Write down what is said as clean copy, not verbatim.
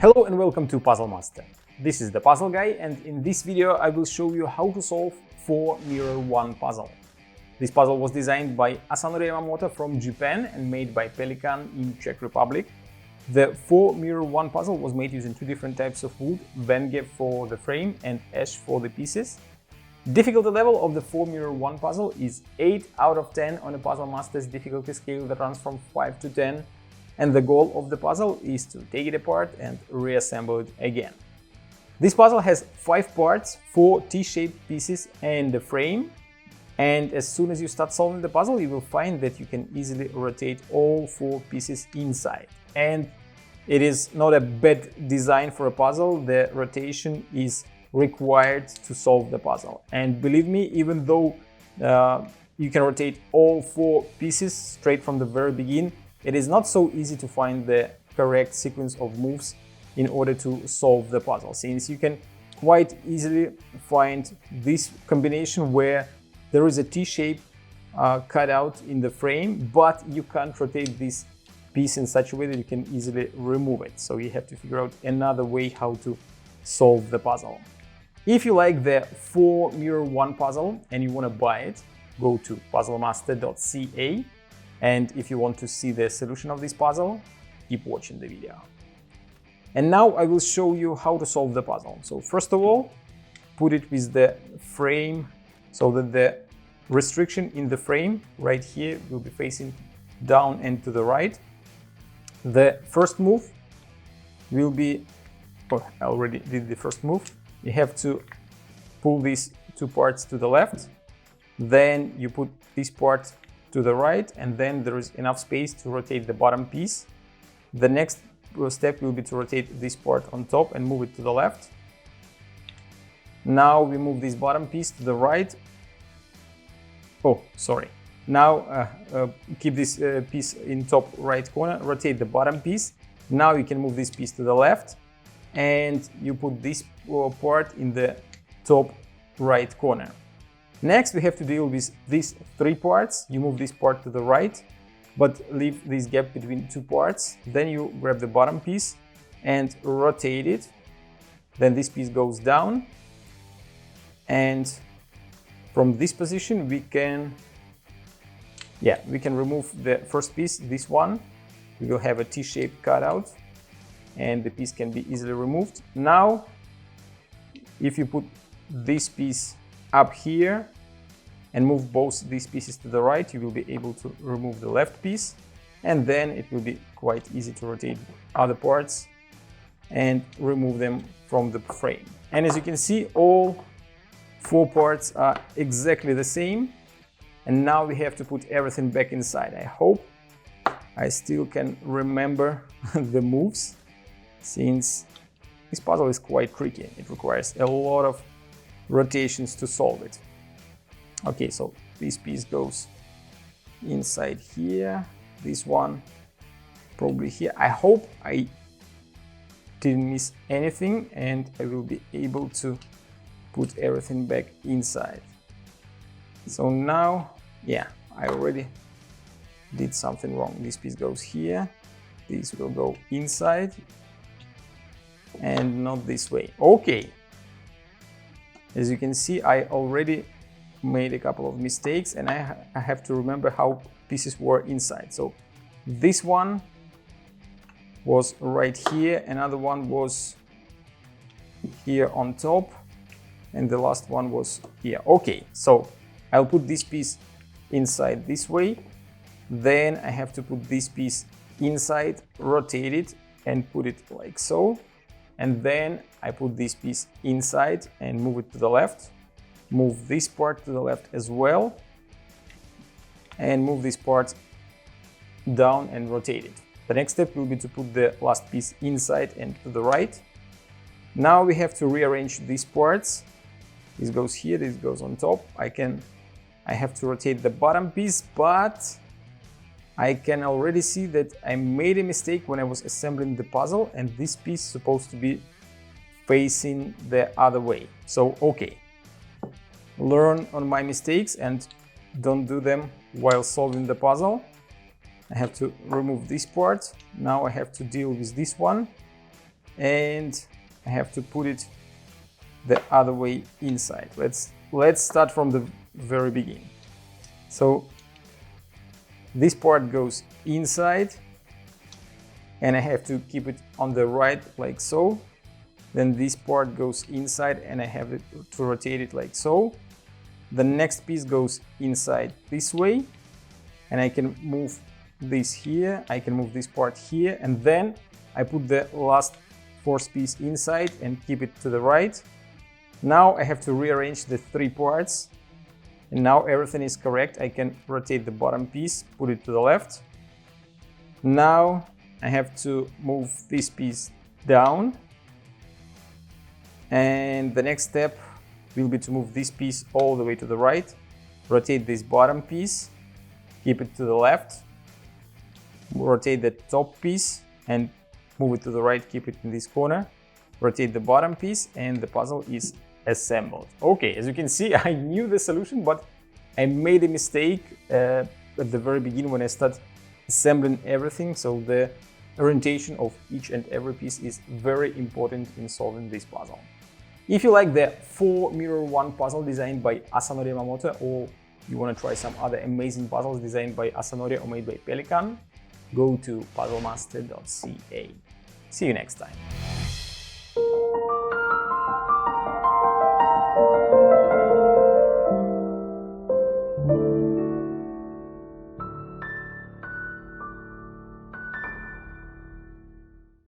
Hello and welcome to Puzzle Master. This is the Puzzle Guy, and in this video I will show you how to solve 4 mirror 1 puzzle. This puzzle was designed by Osanori Yamamoto from Japan and made by Pelikan in Czech Republic. The 4 mirror 1 puzzle was made using 2 different types of wood, Wenge for the frame and Ash for the pieces. Difficulty level of the 4 mirror 1 puzzle is 8 out of 10 on the Puzzle Master's difficulty scale that runs from 5 to 10. And the goal of the puzzle is to take it apart and reassemble it again. This puzzle has 5 parts, 4 T-shaped pieces and a frame. And as soon as you start solving the puzzle, you will find that you can easily rotate all 4 pieces inside. And it is not a bad design for a puzzle. The rotation is required to solve the puzzle. And believe me, even though you can rotate all 4 pieces straight from the very beginning, it is not so easy to find the correct sequence of moves in order to solve the puzzle, since you can quite easily find this combination where there is a T-shape cut out in the frame, but you can't rotate this piece in such a way that you can easily remove it. So you have to figure out another way how to solve the puzzle. If you like the 4 mirror 1 puzzle and you want to buy it, go to puzzlemaster.ca. And if you want to see the solution of this puzzle, keep watching the video. And now I will show you how to solve the puzzle. So first of all, put it with the frame so that the restriction in the frame right here will be facing down and to the right. The first move will be, I already did the first move. You have to pull these 2 parts to the left. Then you put this part to the right, and then there is enough space to rotate the bottom piece. The next step will be to rotate this part on top and move it to the left. Now we move this bottom piece to the right. Oh, sorry. Now keep this piece in top right corner, rotate the bottom piece. Now you can move this piece to the left, and you put this part in the top right corner. Next, we have to deal with these 3 parts. You move this part to the right, but leave this gap between 2 parts. Then you grab the bottom piece and rotate it. Then this piece goes down. And from this position, we can remove the first piece, this one. We will have a T-shaped cutout, and the piece can be easily removed. Now, if you put this piece up here and move both these pieces to the right, you will be able to remove the left piece, and then it will be quite easy to rotate other parts and remove them from the frame. And as you can see, all 4 parts are exactly the same, and now we have to put everything back inside. I hope I still can remember the moves, since this puzzle is quite tricky. It requires a lot of rotations to solve it. Okay, so this piece goes inside here, this one probably here. I hope I didn't miss anything and I will be able to put everything back inside. So now, yeah, I already did something wrong. This piece goes here, this will go inside and not this way. Okay. As you can see, I already made a couple of mistakes, and I have to remember how pieces were inside. So this one was right here, another one was here on top, and the last one was here. Okay, so I'll put this piece inside this way. Then I have to put this piece inside, rotate it, and put it like so. And then I put this piece inside and move it to the left. Move this part to the left as well. And move this part down and rotate it. The next step will be to put the last piece inside and to the right. Now we have to rearrange these parts. This goes here, this goes on top. I have to rotate the bottom piece, but I can already see that I made a mistake when I was assembling the puzzle, and this piece is supposed to be facing the other way. So, okay, learn on my mistakes and don't do them while solving the puzzle. I have to remove this part. Now I have to deal with this one. and I have to put it the other way inside. Let's start from the very beginning. So this part goes inside and I have to keep it on the right like so. Then this part goes inside and I have to rotate it like so. The next piece goes inside this way and I can move this here, I can move this part here, and then I put the last fourth piece inside and keep it to the right. Now I have to rearrange the three parts, and now everything is correct. I can rotate the bottom piece, put it to the left. Now I have to move this piece down, and the next step will be to move this piece all the way to the right, rotate this bottom piece, keep it to the left, rotate the top piece and move it to the right, keep it in this corner, rotate the bottom piece, and the puzzle is assembled. Okay, as you can see, I knew the solution, but I made a mistake at the very beginning when I started assembling everything. So the orientation of each and every piece is very important in solving this puzzle. If you like the 4-mirror 1 puzzle designed by Osanori Yamamoto, or you want to try some other amazing puzzles designed by Osanori or made by Pelikan, go to puzzlemaster.ca. See you next time.